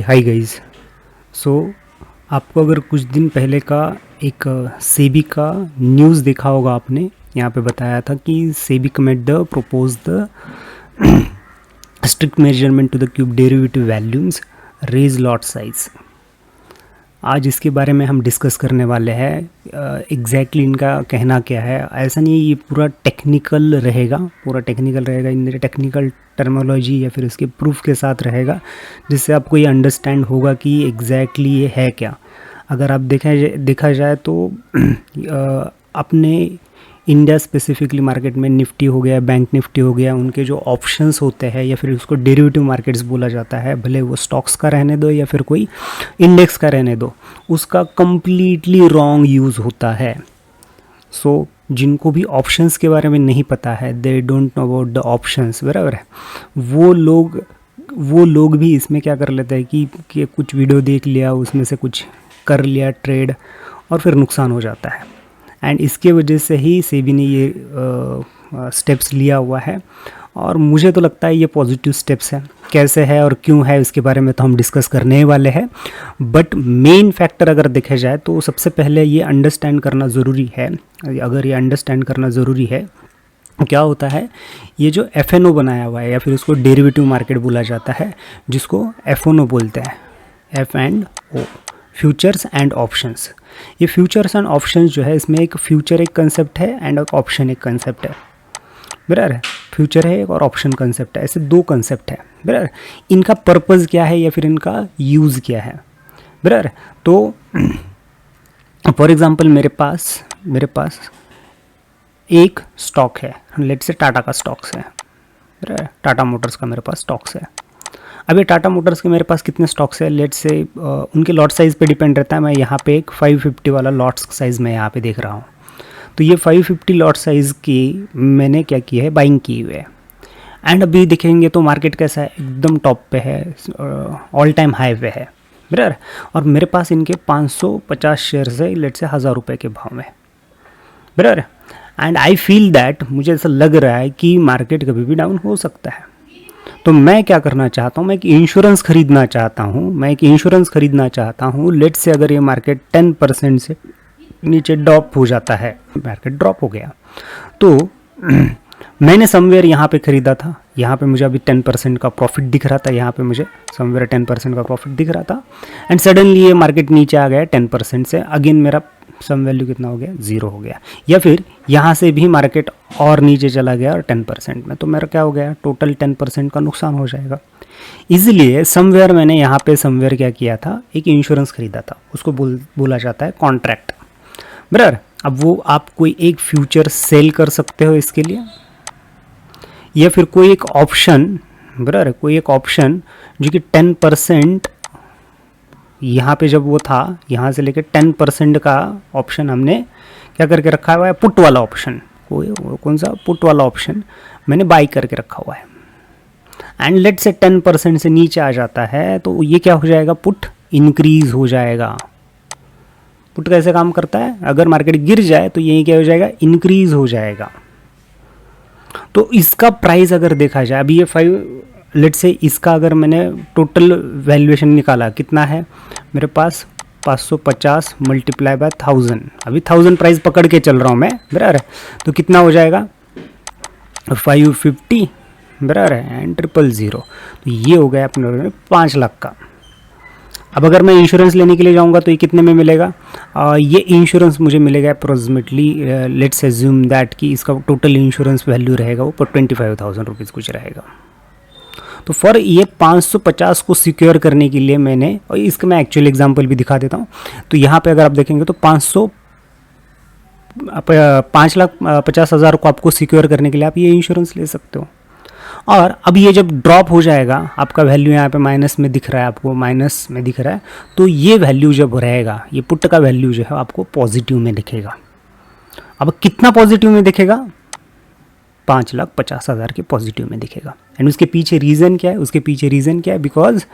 Hi guys. सो आपको अगर कुछ दिन पहले का एक सेबी का न्यूज़ देखा होगा आपने, यहाँ पे बताया था कि SEBI commit the propose the strict measurement to the cube derivative volumes raise lot size. आज इसके बारे में हम डिस्कस करने वाले हैं। एग्जैक्टली इनका कहना क्या है। ऐसा नहीं, ये पूरा टेक्निकल रहेगा, इन टेक्निकल टर्मोलॉजी या फिर उसके प्रूफ के साथ रहेगा, जिससे आपको ये अंडरस्टैंड होगा कि एग्जैक्टली ये है क्या। अगर आप देखा जाए तो अपने इंडिया स्पेसिफिकली मार्केट में निफ्टी हो गया, बैंक निफ्टी हो गया, उनके जो ऑप्शंस होते हैं या फिर उसको डेरिवेटिव मार्केट्स बोला जाता है, भले वो स्टॉक्स का रहने दो या फिर कोई इंडेक्स का रहने दो, उसका कम्प्लीटली रॉन्ग यूज़ होता है। सो जिनको भी ऑप्शंस के बारे में नहीं पता है, they don't know about the options, बराबर है, वो लोग भी इसमें क्या कर लेते हैं कि कुछ वीडियो देख लिया, उसमें से कुछ कर लिया ट्रेड और फिर नुकसान हो जाता है। एंड इसके वजह से ही सेबी ने ये स्टेप्स लिया हुआ है, और मुझे तो लगता है ये पॉजिटिव स्टेप्स है। कैसे है और क्यों है इसके बारे में तो हम डिस्कस करने वाले हैं, बट मेन फैक्टर अगर देखा जाए तो सबसे पहले ये अंडरस्टैंड करना ज़रूरी है। अगर ये अंडरस्टैंड करना ज़रूरी है, क्या होता है, ये जो एफएनओ बनाया हुआ है या फिर उसको डेरिवेटिव मार्केट बोला जाता है, जिसको एफओनो बोलते हैं, F and O, futures and options. ये फ्यूचर्स एंड ऑप्शंस जो है, इसमें एक फ्यूचर एक कंसेप्ट है एंड एक ऑप्शन एक कंसेप्ट है, बराबर है। फ्यूचर है एक और ऑप्शन कंसेप्ट है, ऐसे दो कंसेप्ट है, बराबर। इनका पर्पज़ क्या है या फिर इनका यूज़ क्या है, बराबर। तो फॉर एग्जांपल मेरे पास एक स्टॉक है, लेट से टाटा का स्टॉक्स है, बराबर, टाटा मोटर्स का मेरे पास स्टॉक्स है। अब ये टाटा मोटर्स के मेरे पास कितने स्टॉक्स है, लेट से उनके लॉट साइज़ पे डिपेंड रहता है। मैं यहाँ पे एक 550 वाला लॉट साइज़ मैं यहाँ पे देख रहा हूँ। तो ये 550 लॉट साइज़ की मैंने क्या किया है, बाइंग की हुई है। एंड अभी देखेंगे तो मार्केट कैसा है, एकदम टॉप पे है, ऑल टाइम हाई पे है, बराबर। और मेरे पास इनके 550 शेयर्स है, लेट से 1000 रुपये के भाव में, बराबर। एंड आई फील दैट, मुझे ऐसा लग रहा है कि मार्केट कभी भी डाउन हो सकता है। तो मैं क्या करना चाहता हूँ, मैं एक इंश्योरेंस खरीदना चाहता हूँ। लेट से अगर ये मार्केट 10% से नीचे ड्रॉप हो जाता है, मार्केट ड्रॉप हो गया, तो मैंने समवेयर यहाँ पे ख़रीदा था, यहाँ पे मुझे अभी 10% का प्रॉफिट दिख रहा था, यहाँ पे मुझे समवेयर 10% का प्रॉफिट दिख रहा था। एंड सडनली ये मार्केट नीचे आ गया 10% से, अगेन मेरा सम वैल्यू कितना हो गया, 0 हो गया। या फिर यहाँ से भी मार्केट और नीचे चला गया और 10% में, तो मेरा क्या हो गया, टोटल 10% का नुकसान हो जाएगा। इसलिए समवेयर मैंने यहाँ पे समवेयर क्या किया था, एक इंश्योरेंस खरीदा था, उसको बोला जाता है कॉन्ट्रैक्ट, बराबर। अब वो आप कोई एक फ्यूचर सेल कर सकते हो इसके लिए, या फिर कोई एक ऑप्शन, बराबर, कोई एक ऑप्शन जो कि 10% यहाँ पे जब वो था, यहाँ से लेकर 10% का ऑप्शन हमने क्या करके रखा हुआ है, पुट वाला ऑप्शन। कौन सा, पुट वाला ऑप्शन मैंने बाई करके रखा हुआ है। एंड लेट से 10% से नीचे आ जाता है तो ये क्या हो जाएगा, पुट इंक्रीज हो जाएगा। पुट कैसे काम करता है, अगर मार्केट गिर जाए तो यही क्या हो जाएगा, इंक्रीज हो जाएगा। तो इसका प्राइस अगर देखा जाए, अभी ये 5, लेट से इसका अगर मैंने टोटल वैल्यूएशन निकाला, कितना है मेरे पास, 550 मल्टीप्लाई बाय 1000, अभी 1000 प्राइस पकड़ के चल रहा हूँ मैं, बराबर। तो कितना हो जाएगा, 550, बराबर है, एंड 000, तो ये हो गया अपने 5 लाख का। अब अगर मैं इंश्योरेंस लेने के लिए जाऊंगा तो ये कितने में मिलेगा, ये इंश्योरेंस मुझे मिलेगा अप्रोक्सीमेटली, लेट्स एज्यूम दैट कि इसका टोटल इंश्योरेंस वैल्यू रहेगा वो 25,000 रुपीज़ कुछ रहेगा। तो फॉर ये 550 को सिक्योर करने के लिए मैंने, और इसका मैं एक्चुअल एग्जांपल भी दिखा देता हूँ। तो यहाँ पे अगर आप देखेंगे तो 5,50,000 को आपको सिक्योर करने के लिए आप ये इंश्योरेंस ले सकते हो। और अब ये जब ड्रॉप हो जाएगा, आपका वैल्यू यहाँ पे माइनस में दिख रहा है, आपको माइनस में दिख रहा है, तो ये वैल्यू जब रहेगा, ये पुट का वैल्यू जो है आपको पॉजिटिव में दिखेगा। अब कितना पॉजिटिव में दिखेगा, 5,50,000 के पॉजिटिव में दिखेगा। एंड उसके पीछे रीज़न क्या है, बिकॉज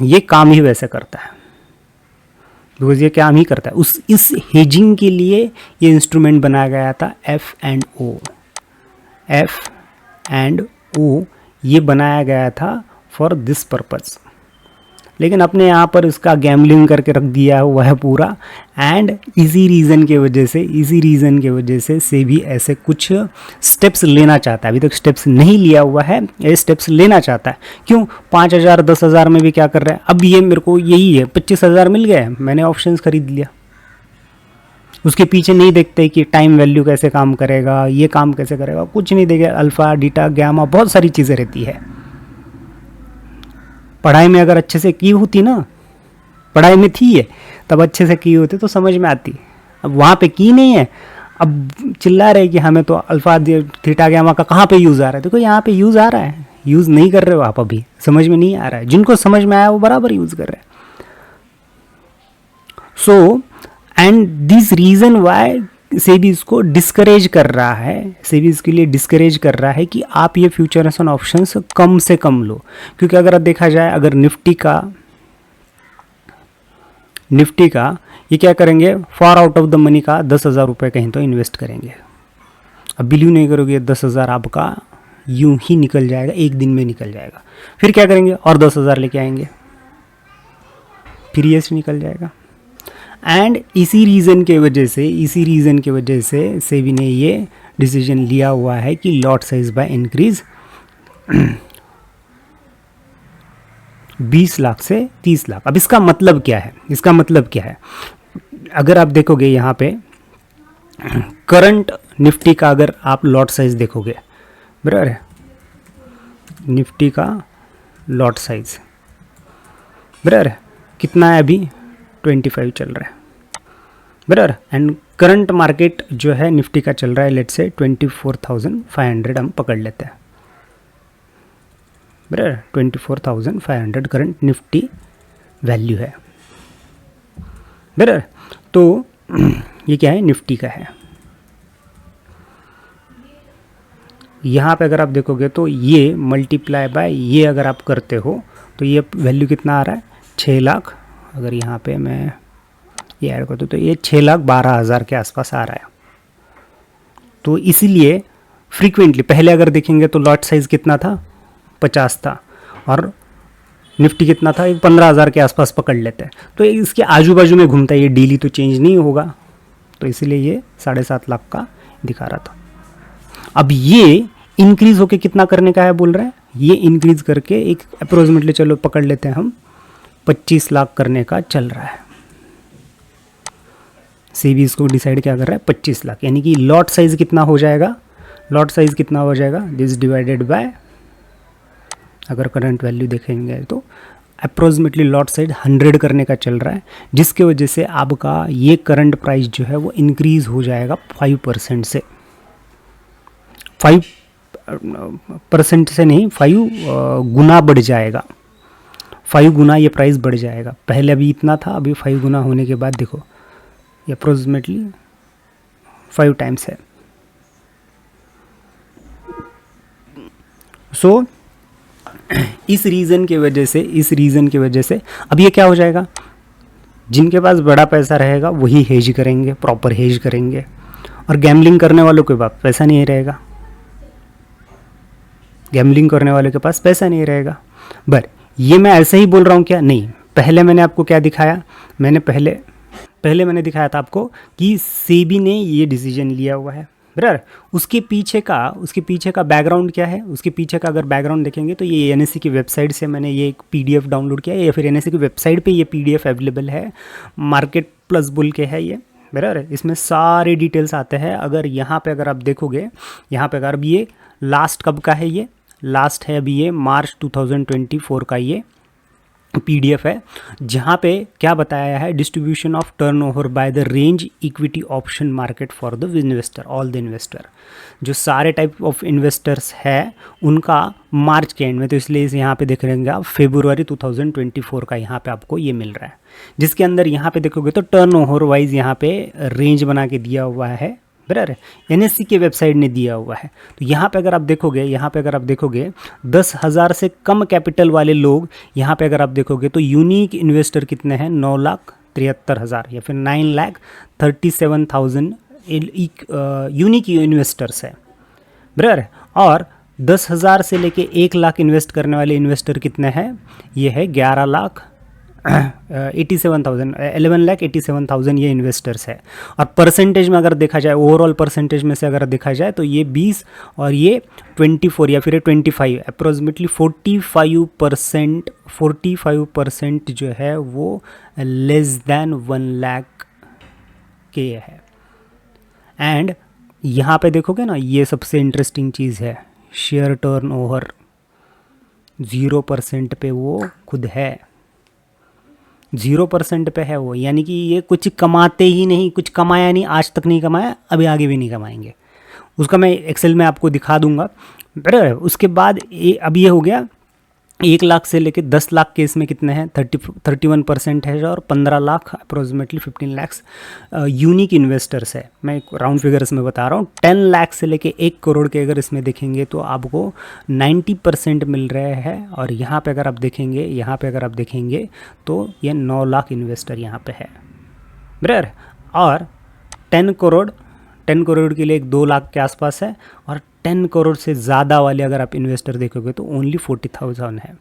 ये काम ही वैसे करता है, इस हेजिंग के लिए ये इंस्ट्रूमेंट बनाया गया था, एफ एंड ओ, ये बनाया गया था फॉर दिस पर्पज़। लेकिन अपने यहाँ पर इसका गैम्बलिंग करके रख दिया हुआ है पूरा। एंड इसी रीज़न के वजह से सेबी ऐसे कुछ स्टेप्स लेना चाहता है। अभी तक स्टेप्स नहीं लिया हुआ है, ये स्टेप्स लेना चाहता है। क्यों? 5,000 10,000 में भी क्या कर रहा है, अब ये मेरे को यही है 25,000 मिल गया है, मैंने ऑप्शंस खरीद लिया। उसके पीछे नहीं देखते कि टाइम वैल्यू कैसे काम करेगा, ये काम कैसे करेगा, कुछ नहीं देगा। अल्फ़ा बीटा गामा बहुत सारी चीज़ें रहती है। पढ़ाई में अगर अच्छे से की होती ना, पढ़ाई में थी है तब अच्छे से की होती तो समझ में आती। अब वहाँ पे की नहीं है, अब चिल्ला रहे कि हमें तो अल्फ़ा थीटा गामा का कहाँ पे यूज़ आ रहा है। देखो यहाँ पे यूज़ आ रहा है, यूज़ नहीं कर रहे हो आप, अभी समझ में नहीं आ रहा है। जिनको समझ में आया वो बराबर यूज़ कर रहे हैं। So and this reason why SEBI इसको डिस्करेज कर रहा है, सेबी इसके लिए डिस्करेज कर रहा है कि आप ये फ्यूचर्स एंड ऑप्शंस कम से कम लो। क्योंकि अगर देखा जाए, अगर निफ्टी का ये क्या करेंगे, for out of the money का 10,000 रुपये कहीं तो इन्वेस्ट करेंगे। अब बिलीव नहीं करोगे, 10,000 आपका यूं ही निकल जाएगा, एक दिन में निकल जाएगा। फिर क्या करेंगे, और 10,000 लेके आएंगे, फिर ये निकल जाएगा। एंड इसी रीज़न के वजह से सेबी ने ये डिसीजन लिया हुआ है कि lot size by increase 20 lakh से 30 लाख। अब इसका मतलब क्या है, अगर आप देखोगे यहाँ पे करंट निफ्टी का, अगर आप लॉट साइज देखोगे, बराबर है, निफ्टी का लॉट साइज बराबर है, कितना है अभी 25 चल रहा है, बराबर। एंड करंट मार्केट जो है निफ्टी का चल रहा है, लेट्स से 24,500 हम पकड़ लेते हैं, बराबर। 24,500 करंट निफ्टी वैल्यू है, बराबर। तो ये क्या है, निफ्टी का है। यहाँ पे अगर आप देखोगे तो ये मल्टीप्लाई बाय ये अगर आप करते हो तो ये वैल्यू कितना आ रहा है, 6 लाख। अगर यहाँ पे मैं ये ऐड कर दूँ तो ये 6,12,000 के आसपास आ रहा है। तो इसीलिए फ्रीक्वेंटली पहले अगर देखेंगे तो लॉट साइज़ कितना था, 50 था, और निफ्टी कितना था, 15,000 के आसपास पकड़ लेते हैं। तो इसके आजू बाजू में घूमता है, ये डेली तो चेंज नहीं होगा, तो इसीलिए ये 7.5 लाख का दिखा रहा था। अब ये इंक्रीज होके कितना करने का है बोल रहे हैं, ये इंक्रीज करके एक अप्रोक्सीमेटली चलो पकड़ लेते हैं हम 25 लाख करने का चल रहा है। सेबी इसको डिसाइड क्या कर रहा है, 25 लाख, यानी कि लॉट साइज कितना हो जाएगा, दिस डिवाइडेड बाय, अगर करंट वैल्यू देखेंगे तो अप्रोक्सीमेटली लॉट साइज 100 करने का चल रहा है, जिसके वजह से आपका ये करंट प्राइस जो है वो इंक्रीज हो जाएगा 5% से, 5% से नहीं, 5 गुना बढ़ जाएगा, 5 गुना ये प्राइस बढ़ जाएगा। पहले अभी इतना था, अभी 5 गुना होने के बाद देखो ये अप्रोक्सीमेटली 5 टाइम्स है। सो इस रीज़न की वजह से अब ये क्या हो जाएगा, जिनके पास बड़ा पैसा रहेगा वही हेज करेंगे, प्रॉपर हेज करेंगे, और गैम्बलिंग करने वालों के पास पैसा नहीं रहेगा, बट ये मैं ऐसे ही बोल रहा हूँ क्या, नहीं। पहले मैंने आपको क्या दिखाया, मैंने पहले दिखाया था आपको कि सेबी ने ये डिसीजन लिया हुआ है, बराबर। उसके पीछे का बैकग्राउंड क्या है, उसके पीछे का अगर बैकग्राउंड देखेंगे तो ये एनएससी की वेबसाइट से मैंने ये एक पीडीएफ डाउनलोड किया है, या फिर एनएससी की वेबसाइट पे ये पीडीएफ अवेलेबल है, मार्केट प्लस बुल के है ये, बराबर। इसमें सारे डिटेल्स आते हैं। अगर यहाँ पे अगर आप देखोगे, यहाँ पे अगर अभी ये लास्ट कब का है, ये लास्ट है अभी ये मार्च 2024 का ये पीडीएफ है, जहाँ पे क्या बताया है, distribution of turnover by the range equity option market for the investor, all the investor, जो सारे टाइप ऑफ इन्वेस्टर्स है उनका मार्च के एंड में, तो इसलिए इसे यहाँ पे देख रहेंगे आप फरवरी 2024 का यहाँ पे आपको ये मिल रहा है, जिसके अंदर यहाँ पे देखोगे तो टर्नओवर वाइज यहाँ पे रेंज बना के दिया हुआ है, बराबर। एनएससी के वेबसाइट ने दिया हुआ है। तो यहाँ पे अगर आप देखोगे 10,000 से कम कैपिटल वाले लोग, यहाँ पे अगर आप देखोगे तो यूनिक इन्वेस्टर कितने हैं, 9,73,000 या फिर 9,37,000 यूनिक इन्वेस्टर्स है, बराबर। और 10,000 से लेके 1 लाख इन्वेस्ट करने वाले इन्वेस्टर कितने हैं, ये है 11,00,000 87,000 11,87,000 ये इन्वेस्टर्स है। और परसेंटेज में अगर देखा जाए, ओवरऑल परसेंटेज में से अगर देखा जाए तो ये 20 और ये 24 या फिर 25, अप्रोक्सीमेटली 45% जो है वो लेस देन 1 लाख के है। एंड यहाँ पे देखोगे ना, ये सबसे इंटरेस्टिंग चीज़ है, शेयर टर्नओवर 0% पे वो खुद है, 0% पे है वो, यानी कि ये कुछ कमाते ही नहीं, कुछ कमाया नहीं, आज तक नहीं कमाया, अभी आगे भी नहीं कमाएंगे। उसका मैं एक्सेल में आपको दिखा दूंगा। बराबर। उसके बाद अब ये हो गया 1 लाख से लेके 10 लाख के इसमें कितने हैं, 31% है, और 15 lakh approximately 15 lakh unique investors है। मैं एक राउंड फिगर्स में बता रहा हूँ। 10 लाख से लेके 1 करोड़ के अगर इसमें देखेंगे तो आपको 90% मिल रहे हैं। और यहाँ पे अगर आप देखेंगे तो ये 9 लाख इन्वेस्टर यहाँ पे है। बराबर। और 10 करोड़ के लिए एक 2 लाख के आसपास है, और 10 करोड़ से ज़्यादा वाले अगर आप इन्वेस्टर देखोगे तो ओनली 40,000 है।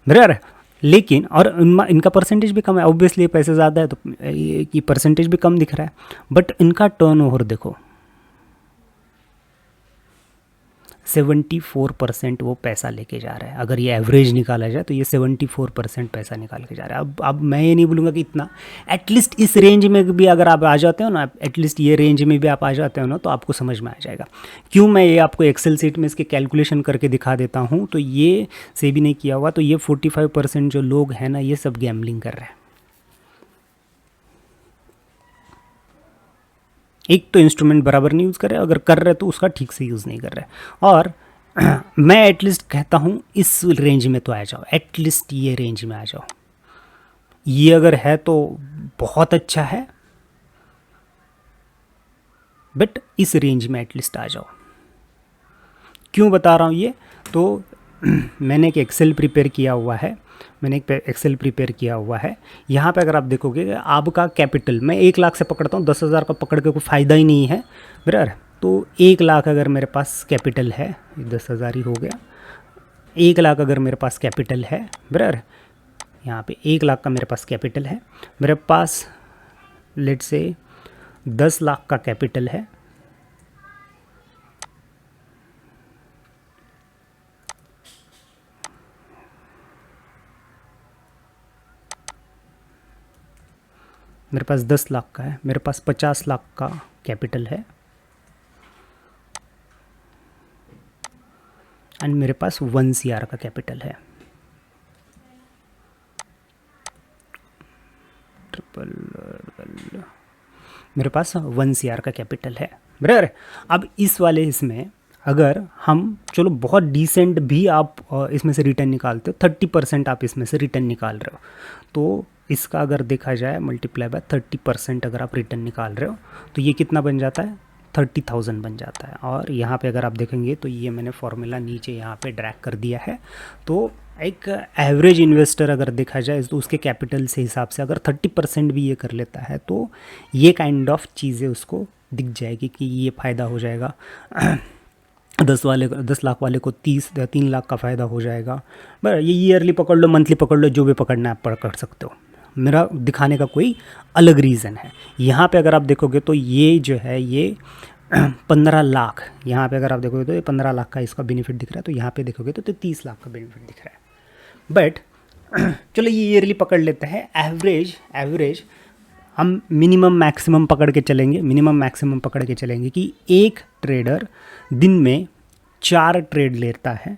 बराबर। लेकिन और इनका परसेंटेज भी कम है, ऑब्वियसली पैसे ज़्यादा है तो ये परसेंटेज भी कम दिख रहा है। बट इनका टर्नओवर देखो, 74% वो पैसा लेके जा रहा है। अगर ये एवरेज निकाला जाए तो ये 74% पैसा निकाल के जा रहा है। अब मैं ये नहीं बोलूँगा कि इतना, एटलीस्ट इस रेंज में भी अगर आप आ जाते हो ना, एटलीस्ट ये रेंज में भी आप आ जाते हो ना, तो आपको समझ में आ जाएगा। क्यों मैं ये आपको एक्सेल सीट में इसके कैलकुलेशन करके दिखा देता हूँ। तो ये से भी नहीं किया हुआ, तो ये 45% जो लोग हैं ना, ये सब गैम्बलिंग कर रहे हैं। एक तो इंस्ट्रूमेंट बराबर नहीं यूज़ कर रहे, अगर कर रहे तो उसका ठीक से यूज़ नहीं कर रहे। और मैं एटलीस्ट कहता हूँ इस रेंज में तो आ जाओ, एटलीस्ट ये रेंज में आ जाओ। ये अगर है तो बहुत अच्छा है, बट इस रेंज में एटलीस्ट आ जाओ। क्यों बता रहा हूँ ये, तो मैंने एक एक्सेल प्रिपेयर किया हुआ है। यहाँ पे अगर आप देखोगे आपका कैपिटल, मैं 1 लाख से पकड़ता हूँ, 10,000 का पकड़ के कोई फ़ायदा ही नहीं है। बराबर। तो 1 लाख अगर मेरे पास कैपिटल है, 10,000 ही हो गया, 1 लाख अगर मेरे पास कैपिटल है, बराबर, यहाँ पे 1 लाख का मेरे पास कैपिटल है, मेरे पास लेट से 10 लाख का कैपिटल है, मेरे पास 10 लाख का है, मेरे पास 50 लाख का कैपिटल है, एंड मेरे पास 1 CR का कैपिटल है। मेरे पास 1 CR का कैपिटल है। बराबर। अब इस वाले इसमें अगर हम चलो बहुत डिसेंट भी आप इसमें से रिटर्न निकालते हो, 30% आप इसमें से रिटर्न निकाल रहे हो, तो इसका अगर देखा जाए मल्टीप्लाई बाय 30% अगर आप रिटर्न निकाल रहे हो तो ये कितना बन जाता है, 30,000 बन जाता है। और यहाँ पे अगर आप देखेंगे तो ये मैंने फॉर्मूला नीचे यहाँ पे ड्रैग कर दिया है। तो एक एवरेज इन्वेस्टर अगर देखा जाए तो उसके कैपिटल से हिसाब से अगर 30% भी ये कर लेता है तो ये काइंड ऑफ चीज़ें उसको दिख जाएगी कि ये फ़ायदा हो जाएगा। 10 लाख वाले को 3 लाख का फ़ायदा हो जाएगा। बस ये ईयरली पकड़ लो, मंथली पकड़ लो, जो भी पकड़ना है आप पकड़ सकते हो। मेरा दिखाने का कोई अलग रीज़न है। यहाँ पे अगर आप देखोगे तो ये जो है ये 15 लाख, यहाँ पे अगर आप देखोगे तो ये 15 लाख का इसका बेनिफिट दिख रहा है, तो यहाँ पे देखोगे तो 30 लाख का बेनिफिट दिख रहा है। बट चलो ये ईयरली पकड़ लेते हैं। एवरेज हम मिनिमम मैक्सिमम पकड़ के चलेंगे कि एक ट्रेडर दिन में 4 ट्रेड लेता है,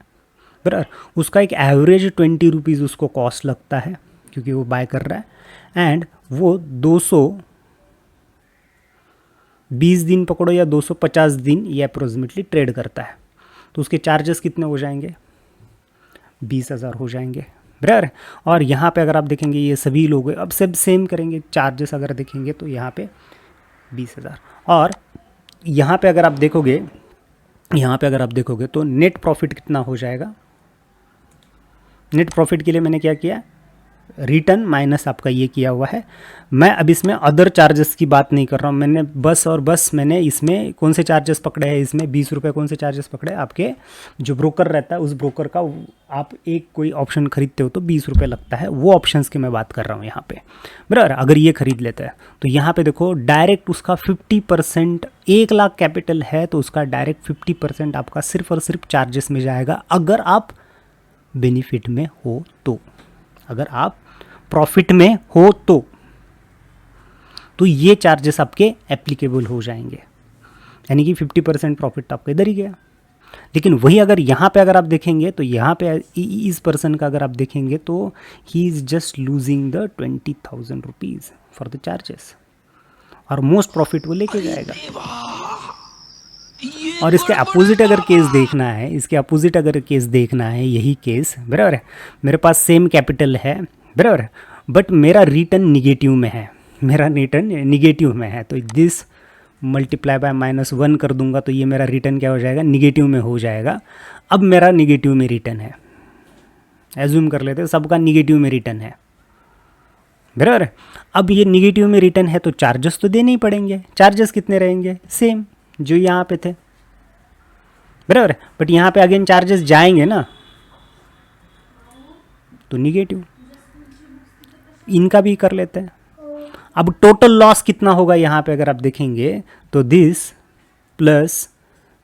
बराबर। उसका एक एवरेज 20 रुपीज़ उसको कॉस्ट लगता है क्योंकि वो बाय कर रहा है, एंड वो 220 दिन पकड़ो या 250 दिन ये अप्रोक्सीमेटली ट्रेड करता है, तो उसके चार्जेस कितने हो जाएंगे, 20,000 हो जाएंगे, बराबर। और यहाँ पे अगर आप देखेंगे ये सभी लोग अब सब सेम करेंगे, चार्जेस अगर देखेंगे तो यहाँ पे 20,000। और यहाँ पे अगर आप देखोगे तो नेट प्रॉफिट कितना हो जाएगा। नेट प्रॉफिट के लिए मैंने क्या किया, रिटर्न माइनस आपका ये किया हुआ है। मैं अब इसमें अदर चार्जेस की बात नहीं कर रहा हूँ, मैंने बस और बस मैंने इसमें कौन से चार्जेस पकड़े हैं, इसमें 20 रुपये कौन से चार्जेस पकड़े, आपके जो ब्रोकर रहता है उस ब्रोकर का, आप एक कोई ऑप्शन खरीदते हो तो 20 रुपये लगता है, वो ऑप्शंस की मैं बात कर रहा हूँ यहाँ पे, बराबर। अगर ये खरीद लेता है तो यहाँ पे देखो डायरेक्ट उसका 50%, 1 लाख कैपिटल है तो उसका डायरेक्ट 50% आपका सिर्फ और सिर्फ चार्जेस में जाएगा, अगर आप बेनिफिट में हो तो, अगर आप प्रॉफिट में हो तो ये चार्जेस आपके एप्लीकेबल हो जाएंगे, यानी कि 50% प्रॉफिट आपका इधर ही गया। लेकिन वही अगर यहाँ पे अगर आप देखेंगे तो यहाँ पे इस पर्सन का अगर आप देखेंगे तो he is just losing the 20,000 rupees for the charges, और मोस्ट प्रॉफिट वो लेके जाएगा। और इसके अपोजिट अगर केस देखना है, इसके अपोजिट अगर केस देखना है, यही केस, बराबर है, मेरे पास सेम कैपिटल है, बराबर है, बट मेरा रिटर्न निगेटिव में है, मेरा रिटर्न निगेटिव में है, तो दिस मल्टीप्लाई बाय -1 कर दूंगा तो ये मेरा रिटर्न क्या हो जाएगा, निगेटिव में हो जाएगा। अब मेरा निगेटिव में रिटर्न है, एज्यूम कर लेते हैं सबका निगेटिव में रिटर्न है, बराबर। अब ये निगेटिव में रिटर्न है तो चार्जेस तो देने ही पड़ेंगे, चार्जेस कितने रहेंगे, सेम जो यहाँ पे थे, बराबर। बट यहाँ पे अगेन चार्जेस जाएंगे ना, तो निगेटिव, इनका भी कर लेते हैं। अब टोटल लॉस कितना होगा यहाँ पे अगर आप देखेंगे तो this plus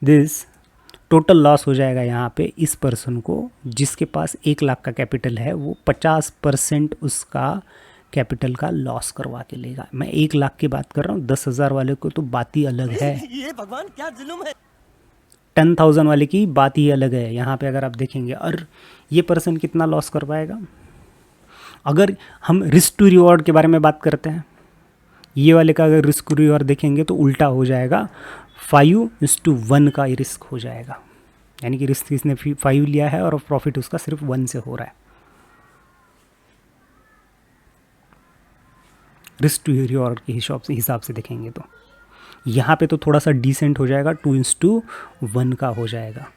this, total loss हो जाएगा यहाँ पे इस पर्सन को जिसके पास 1 लाख का कैपिटल है, वो 50% उसका कैपिटल का लॉस करवा के लेगा। मैं 1 लाख की बात कर रहा हूँ, 10,000 वाले को तो बात ही अलग है, ये भगवान क्या जुल्म है। 10,000 वाले की बात ही अलग है। यहाँ पे अगर आप देखेंगे, और ये पर्सन कितना लॉस कर पाएगा, अगर हम रिस्क टू रिवॉर्ड के बारे में बात करते हैं, ये वाले का अगर रिस्क टू रिवॉर्ड देखेंगे तो उल्टा हो जाएगा, 5:1 का रिस्क हो जाएगा, यानी कि रिस्क इसने 5 लिया है और प्रॉफिट उसका सिर्फ 1 से हो रहा है। रिस्क टू रिवॉर्ड के हिसाब से देखेंगे तो यहाँ पे तो थोड़ा सा डिसेंट हो जाएगा, 2:1 का हो जाएगा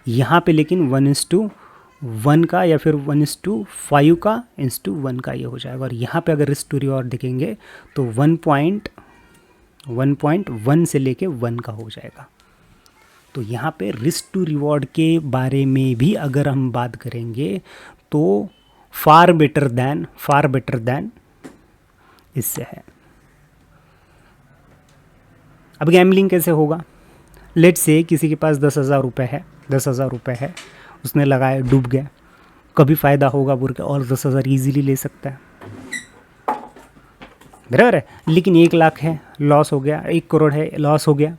यहाँ पे, लेकिन 1:1 का या फिर 1:5 का 1:1 का ये हो जाएगा। और यहाँ पे अगर रिस्क टू रिवॉर्ड देखेंगे तो 1.1 से लेके 1 का हो जाएगा। तो यहाँ पे रिस्क टू रिवॉर्ड के बारे में भी अगर हम बात करेंगे तो फार बेटर दैन इससे है। अब गैम्बलिंग कैसे होगा, लेट्स से किसी के पास 10,000 रुपये है, 10,000 रुपये है, उसने लगाया, डूब गया, कभी फ़ायदा होगा बोल के और 10,000 ईजीली ले सकता है, बराबर है। लेकिन 1 लाख है, लॉस हो गया, 1 करोड़ है, लॉस हो गया।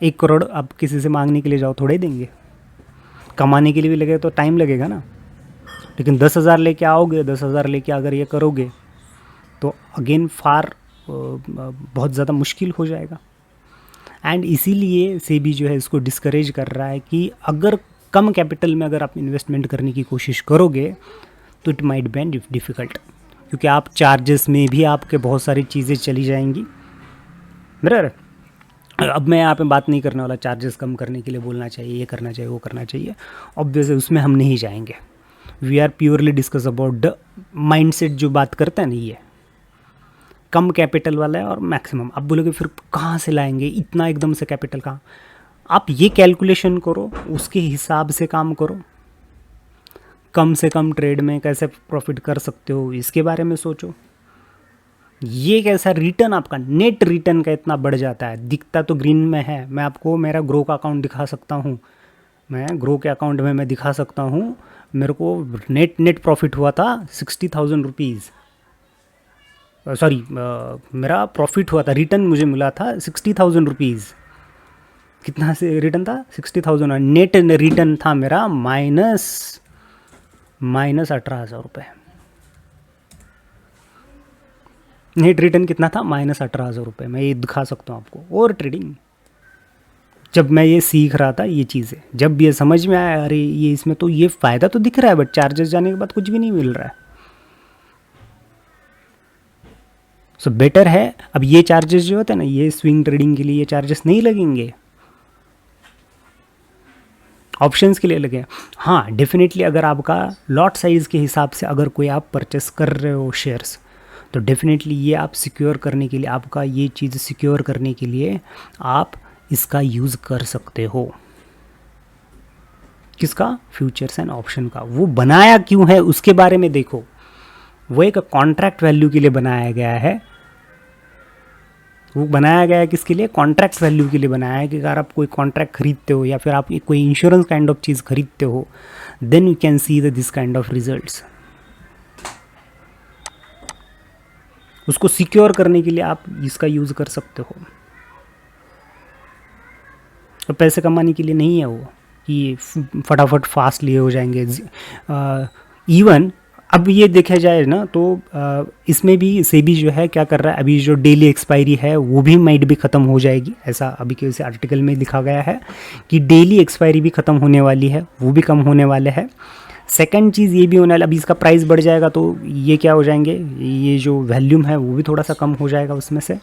1 करोड़ अब किसी से मांगने के लिए जाओ, थोड़े देंगे, कमाने के लिए भी लगेगा तो टाइम लगेगा ना। लेकिन 10,000 लेके आओगे, 10,000 लेके अगर ये करोगे तो अगेन बहुत ज़्यादा मुश्किल हो जाएगा। एंड इसीलिए सेबी जो है इसको डिस्करेज कर रहा है कि अगर कम कैपिटल में अगर आप इन्वेस्टमेंट करने की कोशिश करोगे तो इट माइट बी डिफ़िकल्ट, क्योंकि आप चार्जेस में भी आपके बहुत सारी चीज़ें चली जाएंगी, बराबर। अब मैं यहाँ पे बात नहीं करने वाला चार्जेस कम करने के लिए बोलना चाहिए, ये करना चाहिए, वो करना चाहिए, ऑब्वियसली उसमें हम नहीं जाएंगे। We are purely discuss about the mindset, जो बात करते हैं ना, ये कम कैपिटल वाला है और मैक्सिमम। आप बोलोगे फिर कहाँ से लाएंगे इतना एकदम से कैपिटल, कहाँ, आप ये कैलकुलेशन करो, उसके हिसाब से काम करो, कम से कम ट्रेड में कैसे प्रॉफिट कर सकते हो इसके बारे में सोचो। ये कैसा रिटर्न आपका नेट रिटर्न का इतना बढ़ जाता है, दिखता तो ग्रीन में है। मैं आपको मेरा ग्रो का अकाउंट दिखा सकता हूँ, मैं ग्रो के अकाउंट में मैं दिखा सकता हूँ, मेरे को नेट प्रॉफिट हुआ था 60,000 रुपीज़, सॉरी मेरा प्रॉफिट हुआ था, रिटर्न मुझे मिला था 60,000 रुपीज़। कितना से रिटर्न था, 60,000, और नेट रिटर्न था मेरा माइनस 18,000 रुपये। नेट रिटर्न कितना था, माइनस 18,000 रुपये। मैं ये दिखा सकता हूँ आपको। और ट्रेडिंग जब मैं ये सीख रहा था, ये चीज़ें जब ये समझ में आया, अरे ये इसमें तो ये फ़ायदा तो दिख रहा है, बट चार्जेस जाने के बाद कुछ भी नहीं मिल रहा है। सो बेटर है, अब ये चार्जेस जो होते हैं ना, ये स्विंग ट्रेडिंग के लिए ये चार्जेस नहीं लगेंगे, ऑप्शंस के लिए लगे। हाँ डेफिनेटली अगर आपका लॉट साइज़ के हिसाब से अगर कोई आप परचेस कर रहे हो शेयर्स, तो डेफिनेटली ये आप सिक्योर करने के लिए, आपका ये चीज़ सिक्योर करने के लिए आप इसका यूज़ कर सकते हो। किसका? फ्यूचर्स एंड ऑप्शन का। वो बनाया क्यों है उसके बारे में देखो। वो एक कॉन्ट्रैक्ट वैल्यू के लिए बनाया गया है। वो बनाया गया है किसके लिए? कॉन्ट्रैक्ट वैल्यू के लिए बनाया है कि अगर आप कोई कॉन्ट्रैक्ट खरीदते हो या फिर आप कोई इंश्योरेंस काइंड ऑफ चीज़ खरीदते हो, then you can see this kind of results. उसको सिक्योर करने के लिए आप इसका यूज़ कर सकते हो। तो पैसे कमाने के लिए नहीं है वो कि फटाफट फास्ट लिए हो जाएंगे। इवन अब ये देखा जाए ना तो इसमें भी सेबी जो है क्या कर रहा है, अभी जो डेली एक्सपायरी है वो भी माइट भी ख़त्म हो जाएगी। ऐसा अभी के उसे आर्टिकल में लिखा गया है कि डेली एक्सपायरी भी ख़त्म होने वाली है, वो भी कम होने वाले है। सेकंड चीज़ ये भी होने वाला, अभी इसका प्राइस बढ़ जाएगा तो ये क्या हो जाएंगे, ये जो वैल्यूम है वो भी थोड़ा सा कम हो जाएगा उसमें से।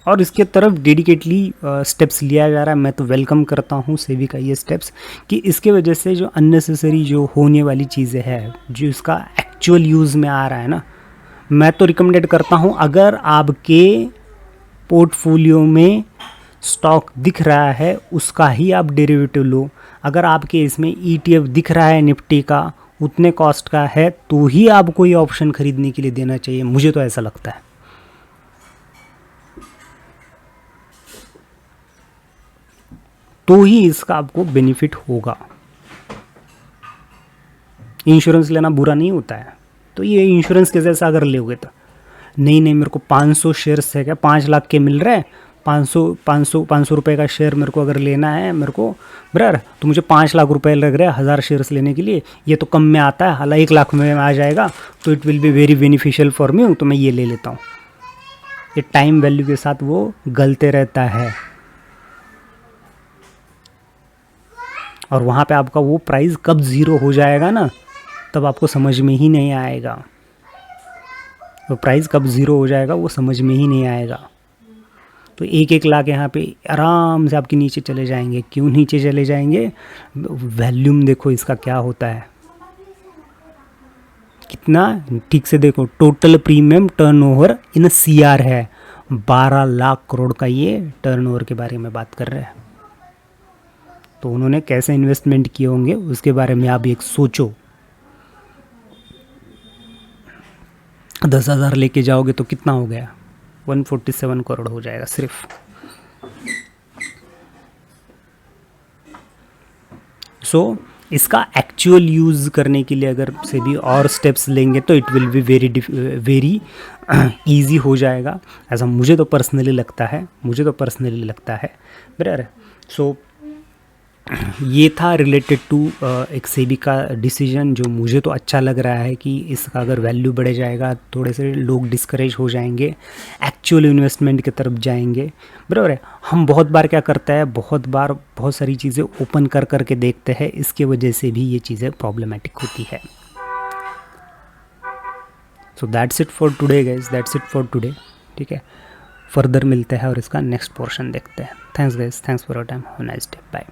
और इसके तरफ डेडिकेटली स्टेप्स लिया जा रहा है। मैं तो वेलकम करता हूँ सेबी का ये स्टेप्स, कि इसके वजह से जो अननेसेसरी जो होने वाली चीज़ें हैं, जो इसका एक्चुअल यूज़ में आ रहा है ना, मैं तो रिकमेंडेड करता हूँ अगर आपके पोर्टफोलियो में स्टॉक दिख रहा है उसका ही आप डेरिवेटिव लो। अगर आपके इसमें ETF दिख रहा है निफ्टी का, उतने कॉस्ट का है, तो ही आपको ये ऑप्शन खरीदने के लिए देना चाहिए। मुझे तो ऐसा लगता है। तो ही इसका आपको बेनिफिट होगा। इंश्योरेंस लेना बुरा नहीं होता है, तो ये इंश्योरेंस के जैसा अगर लोगे तो नहीं मेरे को 500 शेयर्स है क्या, 5 लाख के मिल रहे हैं, 500 रुपए का शेयर मेरे को अगर लेना है मेरे को ब्रर, तो मुझे 5 लाख रुपए लग रहे हैं 1000 शेयर्स लेने के लिए। ये तो कम में आता है, हालांकि 1 लाख में आ जाएगा, तो it will be very beneficial for me, तो मैं ये ले लेता हूँ। ये टाइम वैल्यू के साथ वो गलते रहता है, और वहाँ पे आपका वो प्राइस कब ज़ीरो हो जाएगा ना, तब आपको समझ में ही नहीं आएगा। वो प्राइस कब ज़ीरो हो जाएगा वो समझ में ही नहीं आएगा। तो 1-1 लाख यहाँ पे आराम से आपके नीचे चले जाएंगे। क्यों नीचे चले जाएंगे? वैल्यूम देखो इसका क्या होता है, कितना ठीक से देखो। Total premium turnover in CR है, 12 लाख करोड़ का ये टर्नओवर के बारे में बात कर रहे हैं। तो उन्होंने कैसे इन्वेस्टमेंट किए होंगे उसके बारे में आप एक सोचो। 10,000 लेके जाओगे तो कितना हो गया? 147 करोड़ हो जाएगा सिर्फ। सो इसका एक्चुअल यूज़ करने के लिए अगर से भी और स्टेप्स लेंगे तो it will be very easy हो जाएगा, ऐसा मुझे तो पर्सनली लगता है। बराबर। सो ये था रिलेटेड टू एक सेबी का डिसीजन, जो मुझे तो अच्छा लग रहा है कि इसका अगर वैल्यू बढ़ जाएगा थोड़े से लोग डिस्करेज हो जाएंगे, एक्चुअल इन्वेस्टमेंट की तरफ जाएंगे। बराबर है। हम बहुत बार क्या करते हैं, बहुत सारी चीज़ें ओपन कर के देखते हैं, इसके वजह से भी ये चीज़ें प्रॉब्लमेटिक होती है। So that's it for today guys, that's it for today. ठीक है, फर्दर मिलते हैं और इसका नेक्स्ट पोर्शन देखते हैं। Thanks guys, thanks for your time, have a nice day, bye.